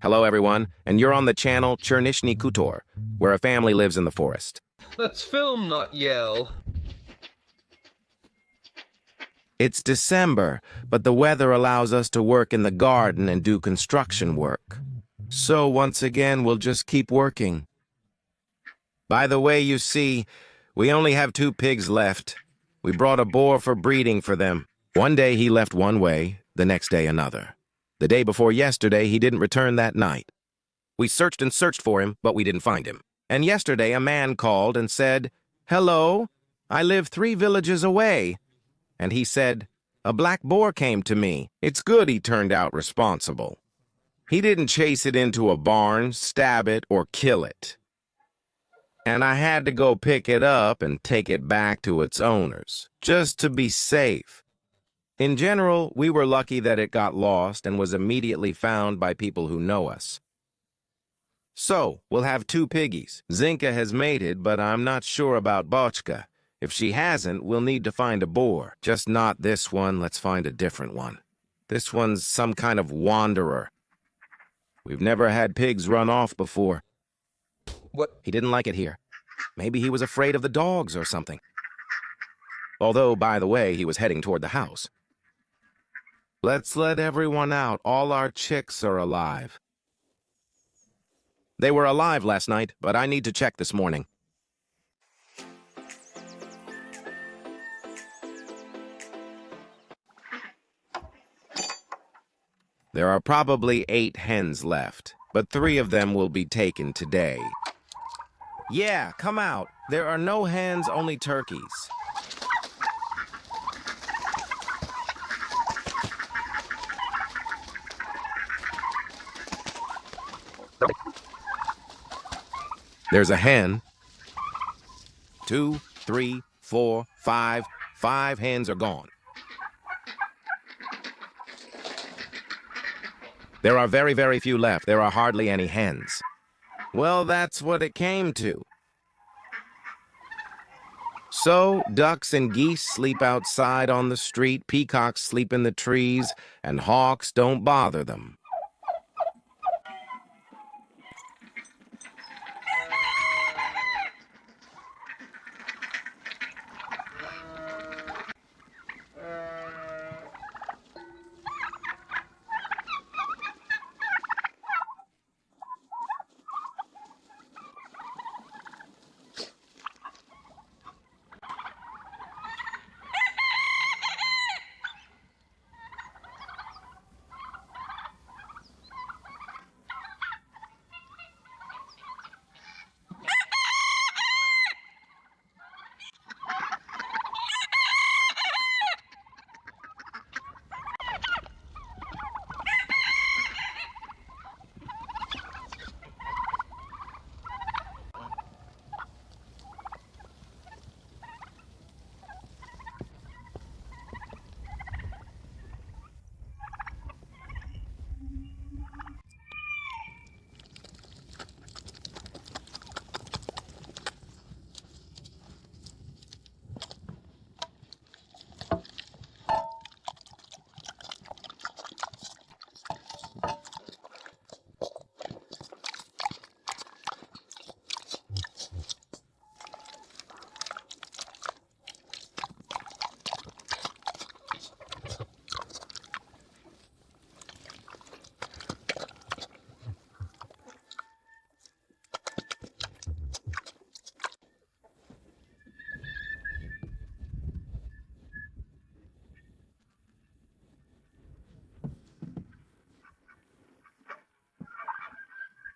Hello, everyone, and you're on the channel Chernishny Kutor, where a family lives in the forest. Let's film, not yell. It's December, but the weather allows us to work in the garden and do construction work. So once again, we'll just keep working. By the way, you see, we only have 2 pigs left. We brought a boar for breeding for them. One day he left one way, the next day another. The day before yesterday, he didn't return that night. We searched and searched for him, but we didn't find him. And yesterday a man called and said, "Hello, I live 3 villages away." And he said, "A black boar came to me." It's good he turned out responsible. He didn't chase it into a barn, stab it, or kill it. And I had to go pick it up and take it back to its owners, just to be safe. In general, we were lucky that it got lost and was immediately found by people who know us. So, we'll have 2 piggies. Zinka has mated, but I'm not sure about Bochka. If she hasn't, we'll need to find a boar. Just not this one, let's find a different one. This one's some kind of wanderer. We've never had pigs run off before. What? He didn't like it here. Maybe he was afraid of the dogs or something. Although, by the way, he was heading toward the house. Let's let everyone out. All our chicks are alive. They were alive last night, but I need to check this morning. There are probably 8 hens left, but 3 of them will be taken today. Yeah, come out. There are no hens, only turkeys. There's a hen. 2, 3, 4, 5. 5 hens are gone. There are very, very few left. There are hardly any hens. Well, that's what it came to. So, ducks and geese sleep outside on the street, peacocks sleep in the trees, and hawks don't bother them.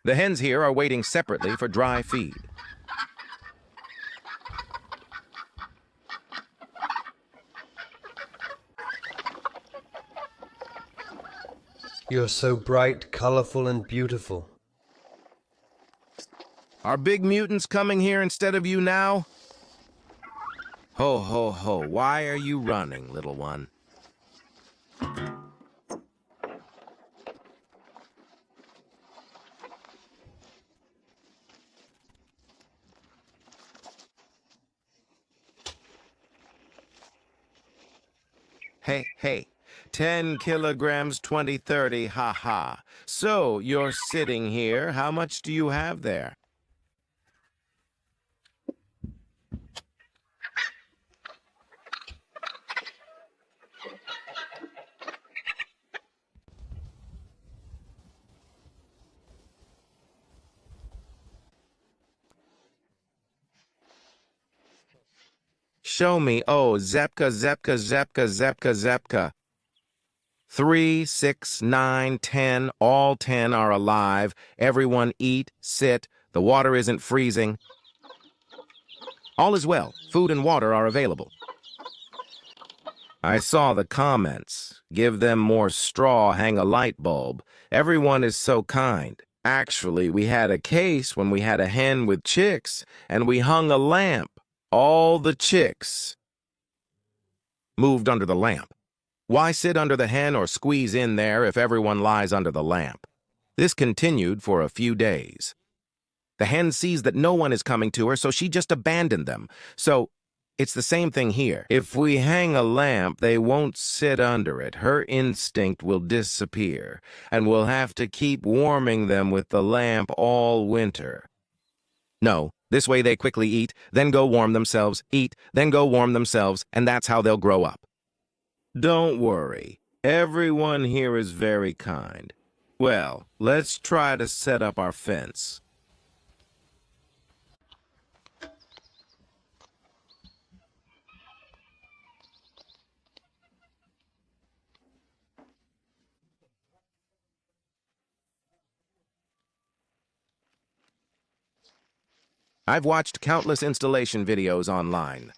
The hens here are waiting separately for dry feed. You're so bright, colorful, and beautiful. Are big mutants coming here instead of you now? Ho, ho, ho, why are you running, little one? Hey, 10 kilograms, 2030, ha ha. So, you're sitting here. How much do you have there? Show me. Oh, Zepka, Zepka, Zepka, Zepka, Zepka. 3, 6, 9, 10. All 10 are alive. Everyone eat, sit. The water isn't freezing. All is well. Food and water are available. I saw the comments. Give them more straw, hang a light bulb. Everyone is so kind. Actually, we had a case when we had a hen with chicks, and we hung a lamp. All the chicks moved under the lamp. Why sit under the hen or squeeze in there if everyone lies under the lamp? This continued for a few days. The hen sees that no one is coming to her, so she just abandoned them. So, it's the same thing here. If we hang a lamp, they won't sit under it. Her instinct will disappear, and we'll have to keep warming them with the lamp all winter. No, this way they quickly eat, then go warm themselves, eat, then go warm themselves, and that's how they'll grow up. Don't worry. Everyone here is very kind. Well, let's try to set up our fence. I've watched countless installation videos online.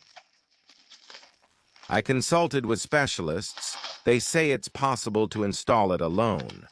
I consulted with specialists. They say it's possible to install it alone.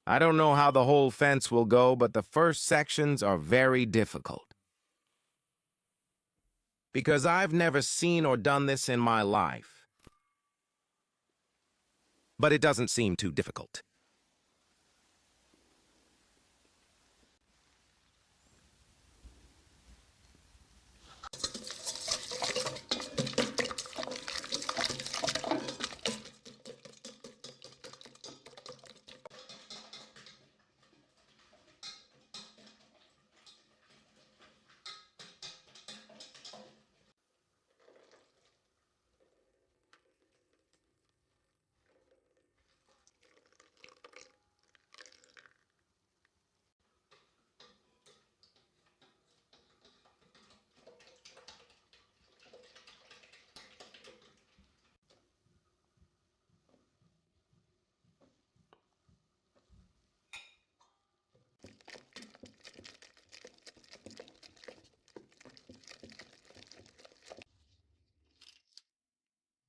I don't know how the whole fence will go, but the first sections are very difficult. Because I've never seen or done this in my life. But it doesn't seem too difficult.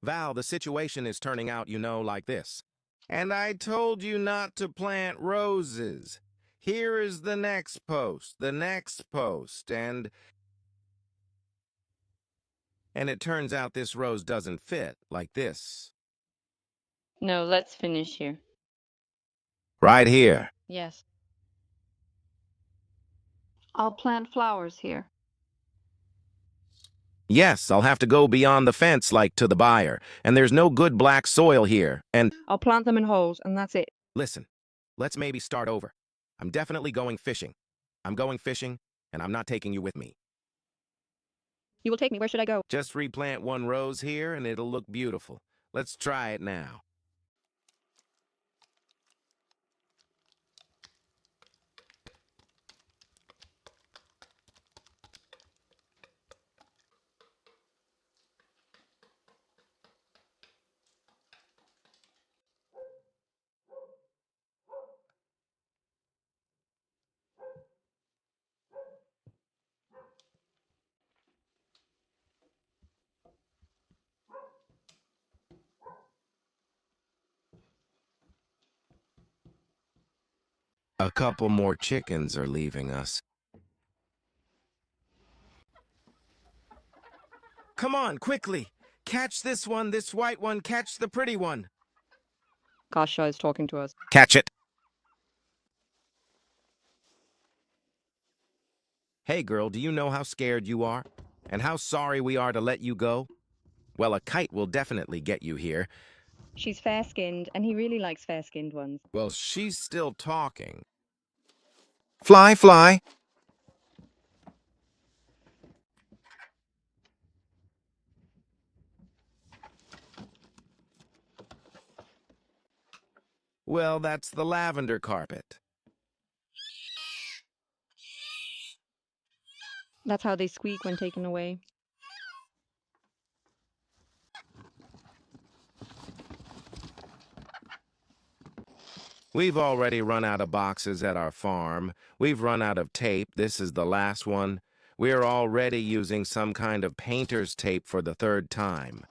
Val, the situation is turning out, like this. And I told you not to plant roses. Here is the next post, and it turns out this rose doesn't fit, like this. No, let's finish here. Right here. Yes. I'll plant flowers here. Yes, I'll have to go beyond the fence, like to the buyer. And there's no good black soil here, and... I'll plant them in holes, and that's it. Listen, let's maybe start over. I'm definitely going fishing. I'm going fishing, and I'm not taking you with me. You will take me. Where should I go? Just replant one rose here, and it'll look beautiful. Let's try it now. A couple more chickens are leaving us. Come on, quickly! Catch this one, this white one, catch the pretty one! Kasha is talking to us. Catch it! Hey girl, do you know how scared you are? And how sorry we are to let you go? Well, a kite will definitely get you here. She's fair-skinned, and he really likes fair-skinned ones. Well, she's still talking. Fly, fly! Well, that's the lavender carpet. That's how they squeak when taken away. We've already run out of boxes at our farm. We've run out of tape. This is the last one. We're already using some kind of painter's tape for the third time.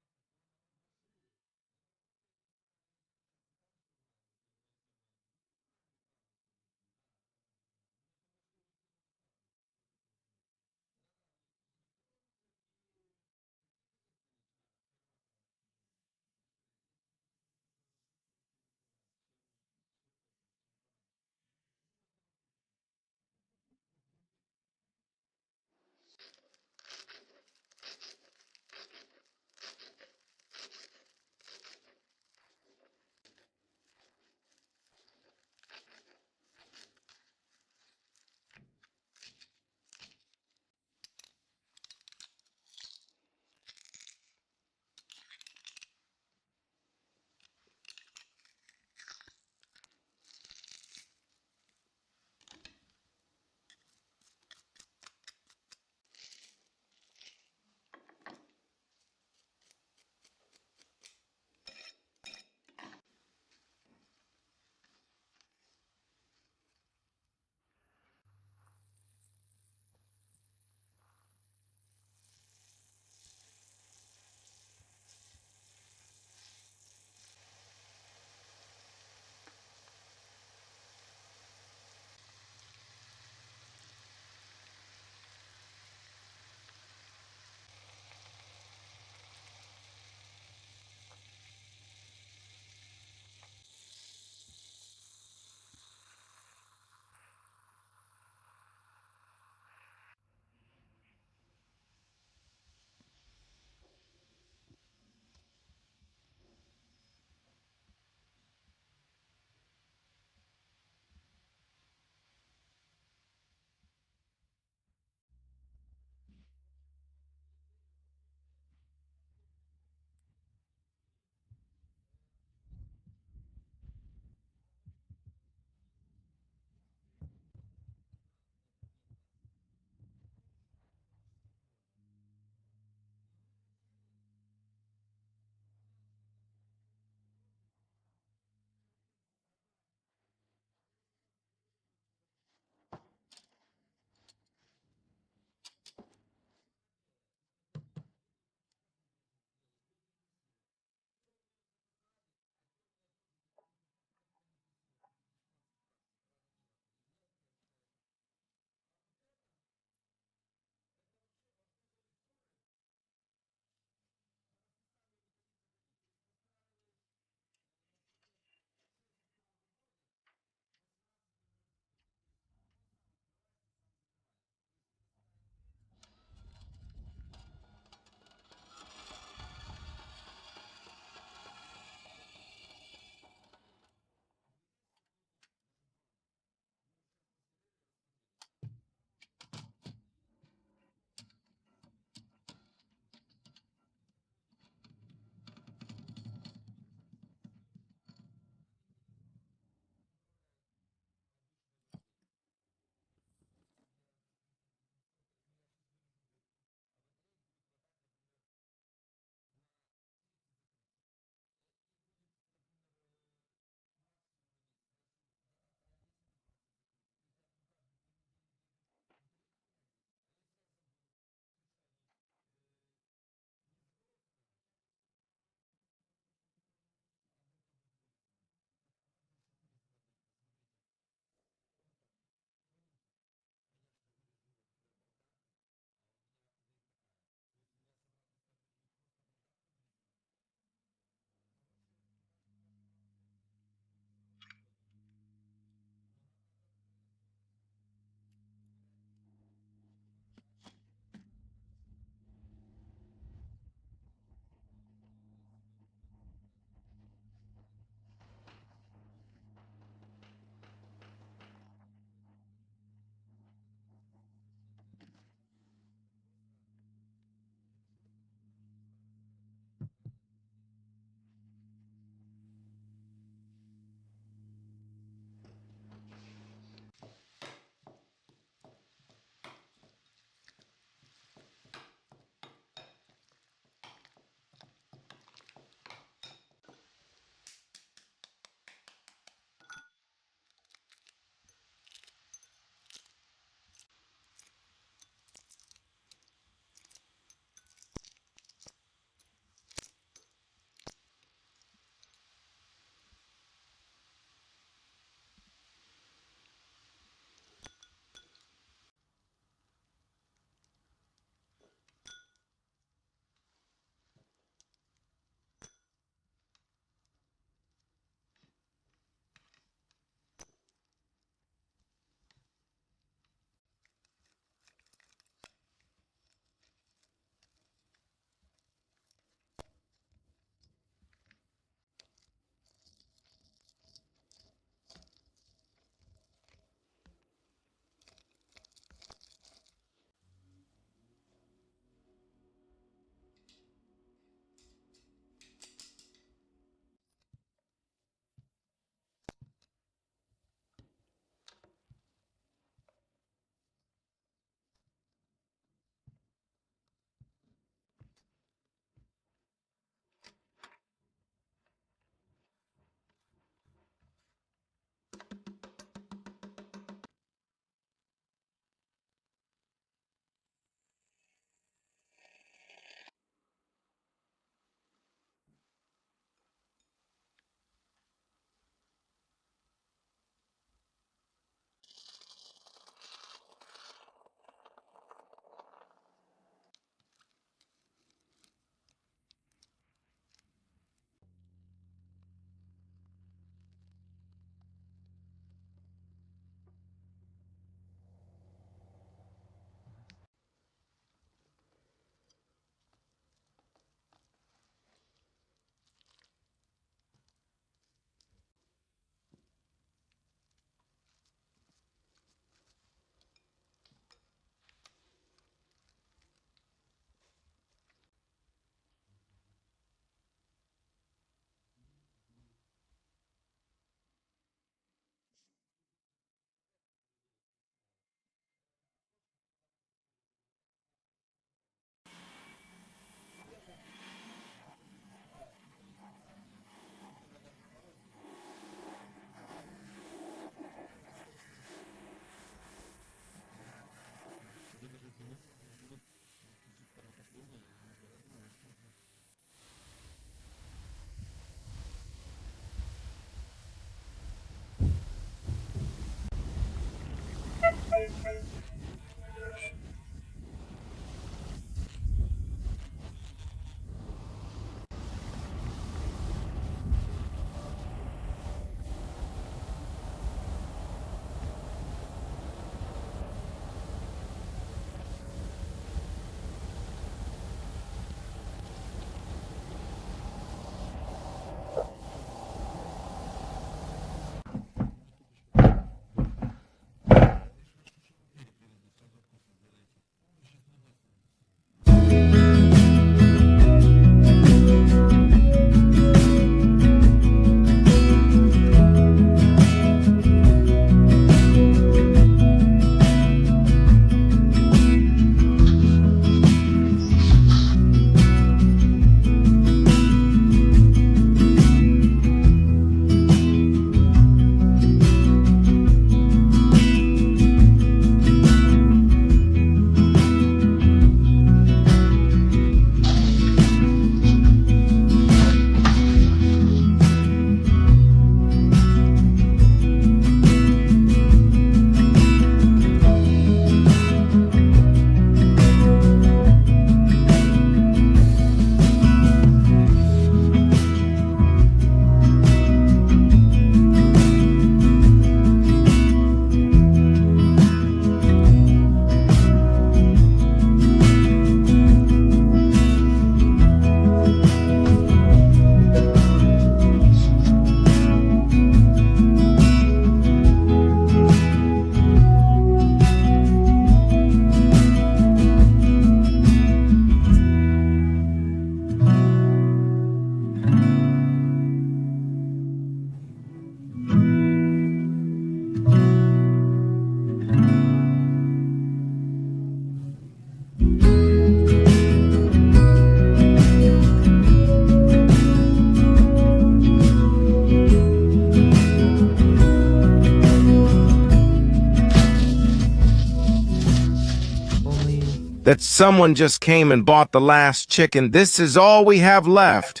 that someone just came and bought the last chicken. This is all we have left.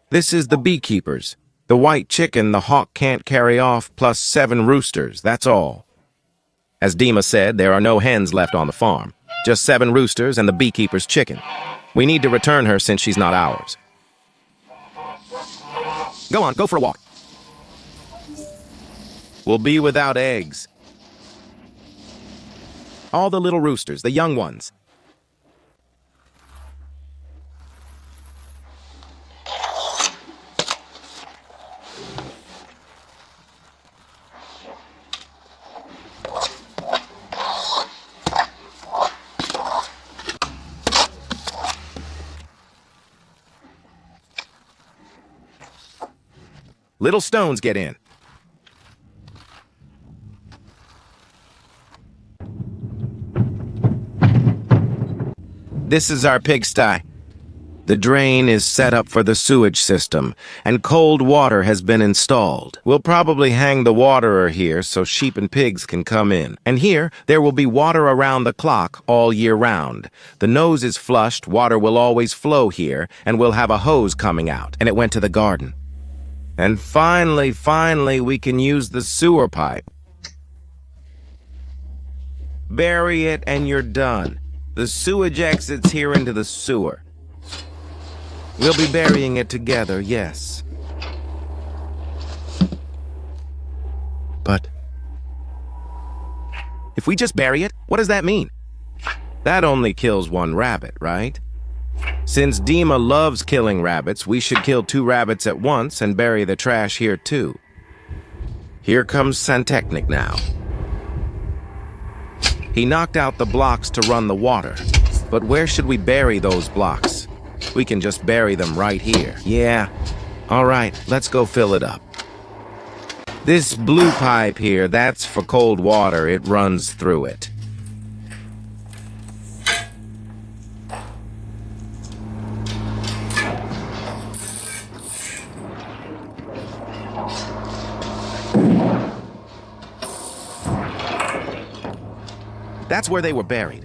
This is the beekeepers. The white chicken the hawk can't carry off, plus 7 roosters, that's all. As Dima said, there are no hens left on the farm. Just 7 roosters and the beekeeper's chicken. We need to return her since she's not ours. Go on, go for a walk. We'll be without eggs. All the little roosters, the young ones. Little stones get in. This is our pigsty. The drain is set up for the sewage system, and cold water has been installed. We'll probably hang the waterer here so sheep and pigs can come in. And here, there will be water around the clock all year round. The nose is flushed, water will always flow here, and we'll have a hose coming out. And it went to the garden. And finally, we can use the sewer pipe. Bury it and you're done. The sewage exits here into the sewer. We'll be burying it together, yes. But if we just bury it, what does that mean? That only kills 1 rabbit, right? Since Dima loves killing rabbits, we should kill 2 rabbits at once and bury the trash here too. Here comes Santechnik now. He knocked out the blocks to run the water. But where should we bury those blocks? We can just bury them right here. Yeah. All right, let's go fill it up. This blue pipe here, that's for cold water. It runs through it. That's where they were buried.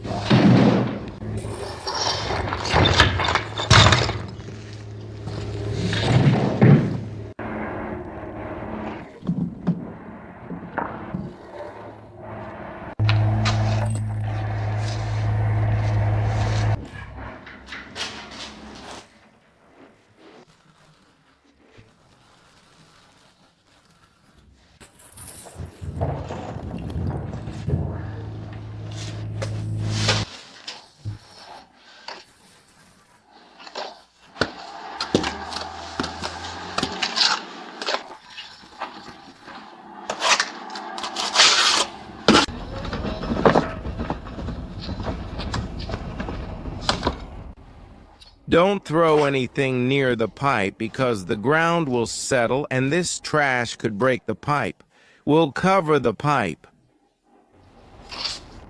Don't throw anything near the pipe because the ground will settle and this trash could break the pipe. We'll cover the pipe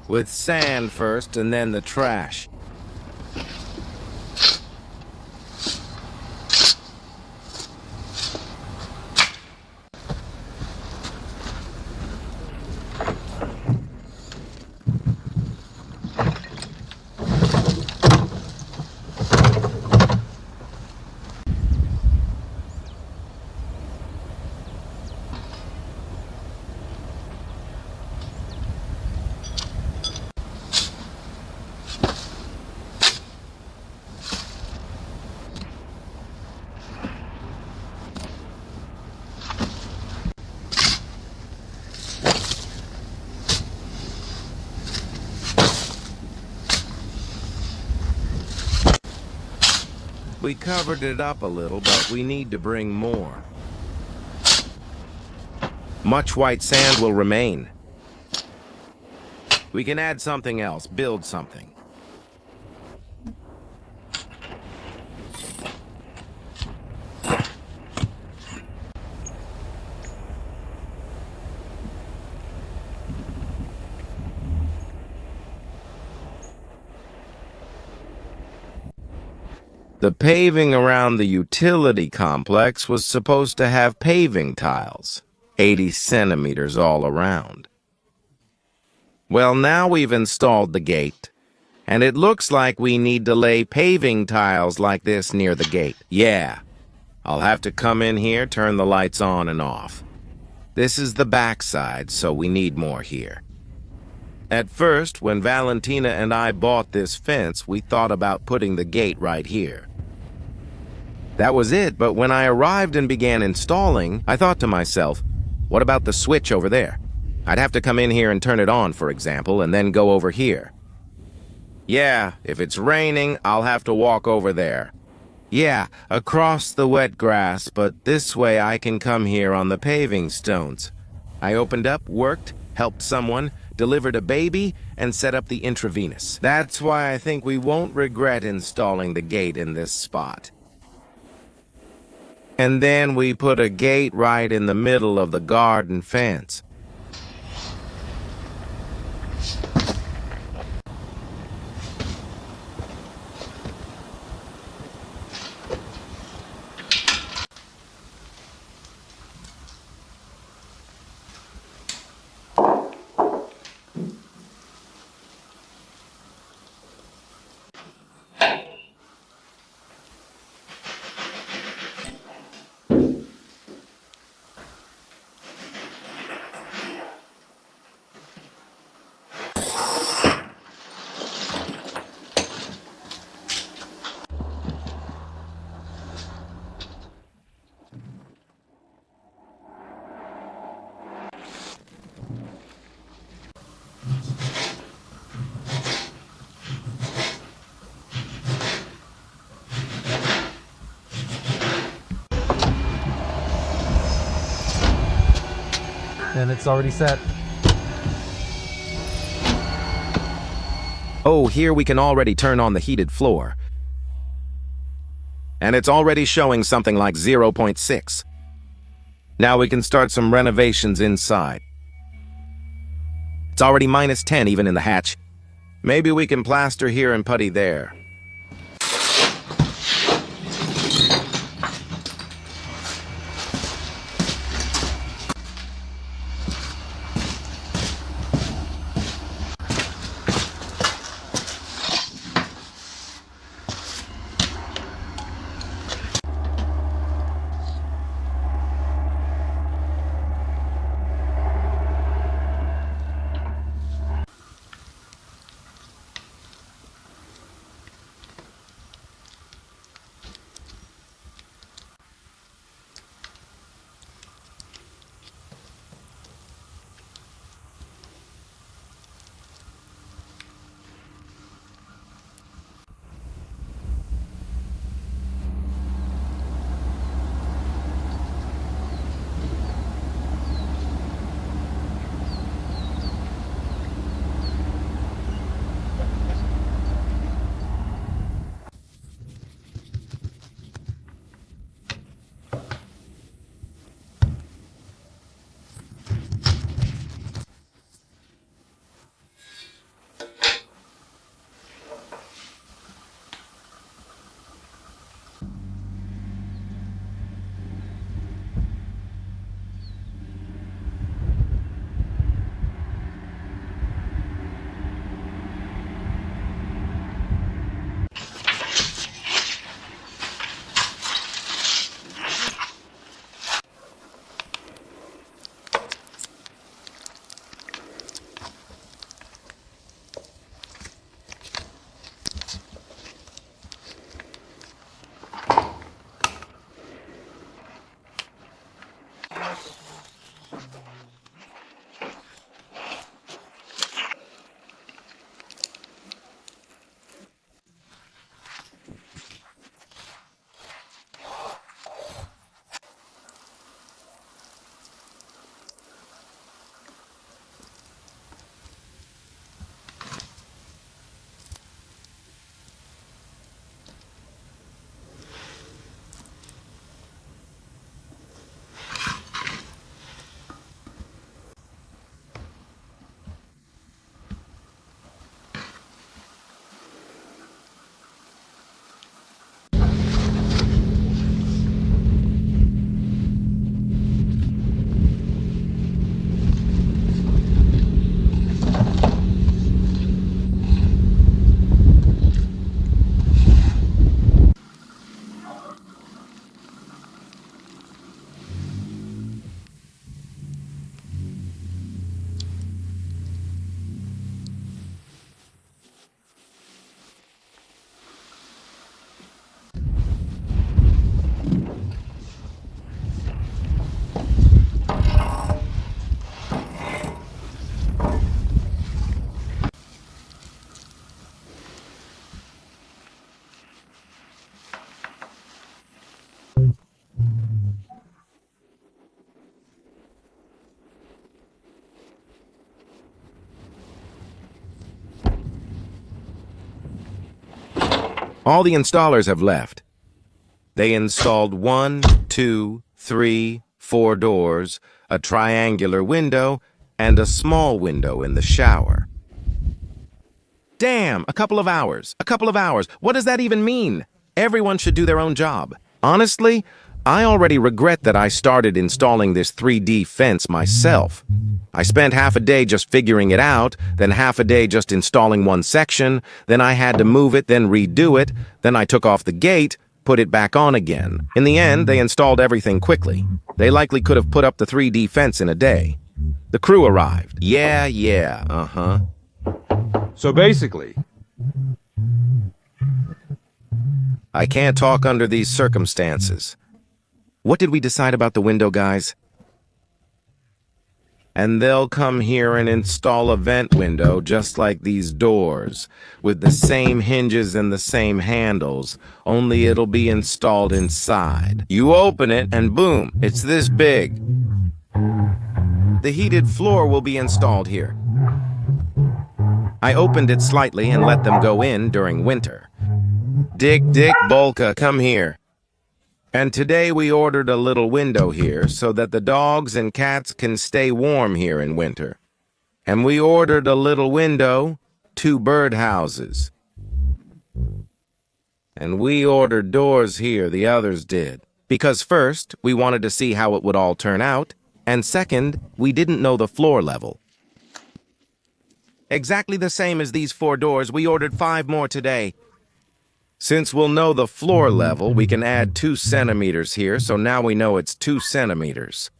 with sand first and then the trash. We covered it up a little, but we need to bring more. Much white sand will remain. We can add something else, build something. The paving around the utility complex was supposed to have paving tiles, 80 centimeters all around. Well, now we've installed the gate, And it looks like we need to lay paving tiles like this near the gate. Yeah, I'll have to come in here, turn the lights on and off. This is the backside, so we need more here. At first, when Valentina and I bought this fence, we thought about putting the gate right here. That was it, but when I arrived and began installing, I thought to myself, what about the switch over there? I'd have to come in here and turn it on, for example, and then go over here. Yeah, if it's raining, I'll have to walk over there. Yeah, across the wet grass, but this way I can come here on the paving stones. I opened up, worked, helped someone, delivered a baby, and set up the intravenous. That's why I think we won't regret installing the gate in this spot. And then we put a gate right in the middle of the garden fence. And it's already set. Oh, here we can already turn on the heated floor. And it's already showing something like 0.6. Now we can start some renovations inside. It's already -10 even in the hatch. Maybe we can plaster here and putty there. All the installers have left. They installed 1, 2, 3, 4 doors, a triangular window, and a small window in the shower. Damn, a couple of hours. A couple of hours. What does that even mean? Everyone should do their own job. Honestly, I already regret that I started installing this 3D fence myself. I spent half a day just figuring it out, then half a day just installing one section, then I had to move it, then redo it, then I took off the gate, put it back on again. In the end, they installed everything quickly. They likely could have put up the 3D fence in a day. The crew arrived. Yeah, uh-huh. So basically, I can't talk under these circumstances. What did we decide about the window, guys? And they'll come here and install a vent window just like these doors, with the same hinges and the same handles, only it'll be installed inside. You open it and boom, it's this big. The heated floor will be installed here. I opened it slightly and let them go in during winter. Dick, Bolka, come here. And today we ordered a little window here so that the dogs and cats can stay warm here in winter. And we ordered a little window, 2 birdhouses. And we ordered doors here, the others did. Because first, we wanted to see how it would all turn out, and second, we didn't know the floor level. Exactly the same as these 4 doors, we ordered 5 more today. Since we'll know the floor level, we can add 2 centimeters here, so now we know it's 2 centimeters.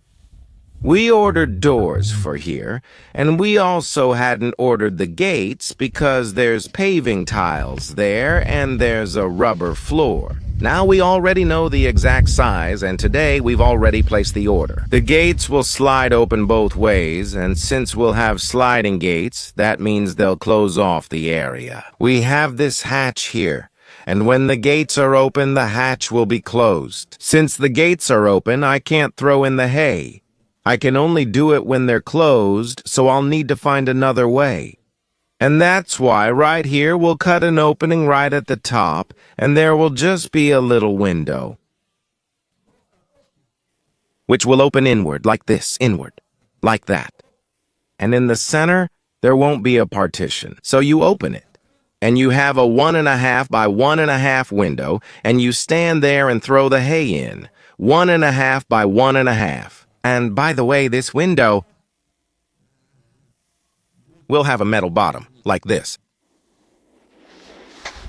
We ordered doors for here, and we also hadn't ordered the gates because there's paving tiles there and there's a rubber floor. Now we already know the exact size, and today we've already placed the order. The gates will slide open both ways, and since we'll have sliding gates, that means they'll close off the area. We have this hatch here. And when the gates are open, the hatch will be closed. Since the gates are open, I can't throw in the hay. I can only do it when they're closed, so I'll need to find another way. And that's why right here we'll cut an opening right at the top, and there will just be a little window, which will open inward, like this, inward, like that. And in the center, there won't be a partition, so you open it. And you have a 1.5 by 1.5 window, and you stand there and throw the hay in. 1.5 by 1.5. And by the way, this window will have a metal bottom, like this.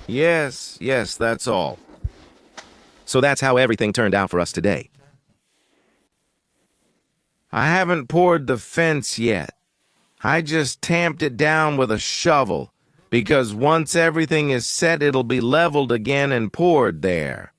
Yes, that's all. So that's how everything turned out for us today. I haven't poured the fence yet. I just tamped it down with a shovel. Because once everything is set, it'll be leveled again and poured there.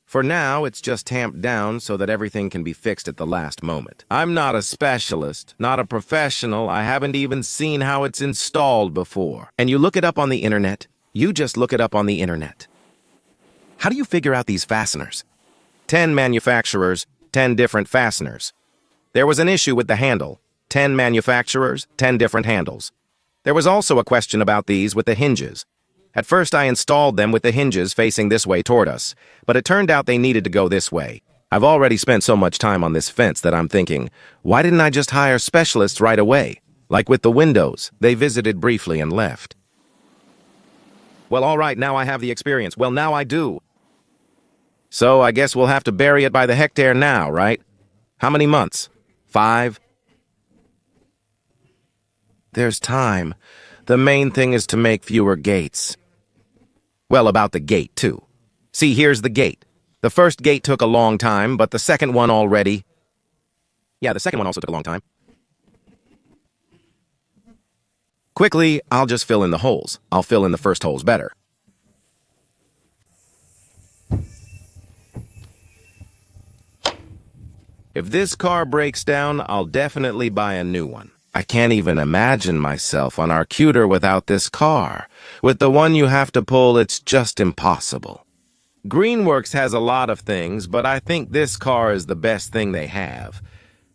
For now, it's just tamped down so that everything can be fixed at the last moment. I'm not a specialist, not a professional. I haven't even seen how it's installed before. And you look it up on the internet. You just look it up on the internet. How do you figure out these fasteners? 10 manufacturers, 10 different fasteners. There was an issue with the handle. 10 manufacturers, 10 different handles. There was also a question about these with the hinges. At first I installed them with the hinges facing this way toward us, but it turned out they needed to go this way. I've already spent so much time on this fence that I'm thinking, why didn't I just hire specialists right away? Like with the windows, they visited briefly and left. Well, all right, now I have the experience. Well, now I do. So I guess we'll have to bury it by the hectare now, right? How many months? 5? There's time. The main thing is to make fewer gates. Well, about the gate, too. See, here's the gate. The first gate took a long time, but the second one already... Yeah, the second one also took a long time. Quickly, I'll just fill in the holes. I'll fill in the first holes better. If this car breaks down, I'll definitely buy a new one. I can't even imagine myself on our cuter without this car. With the one you have to pull, it's just impossible. Greenworks has a lot of things, but I think this car is the best thing they have.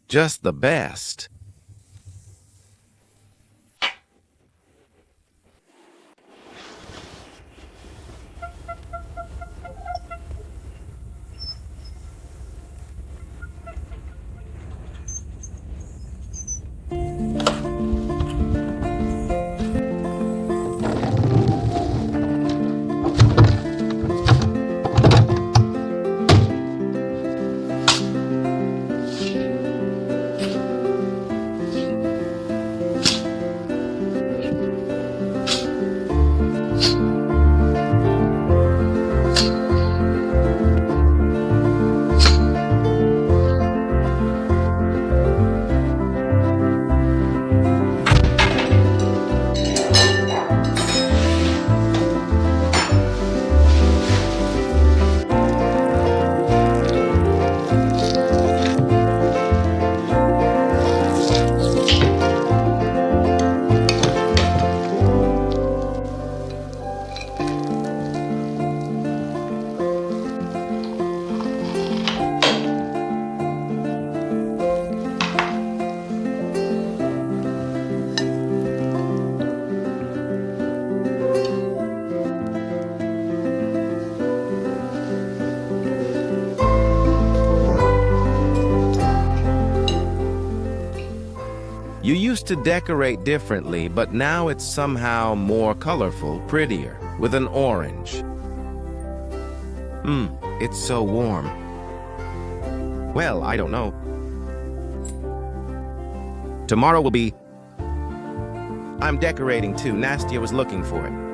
Just the best. used to decorate differently, but now it's somehow more colorful, prettier, with an orange. It's so warm. Well, I don't know. Tomorrow will be... I'm decorating too. Nastia was looking for it.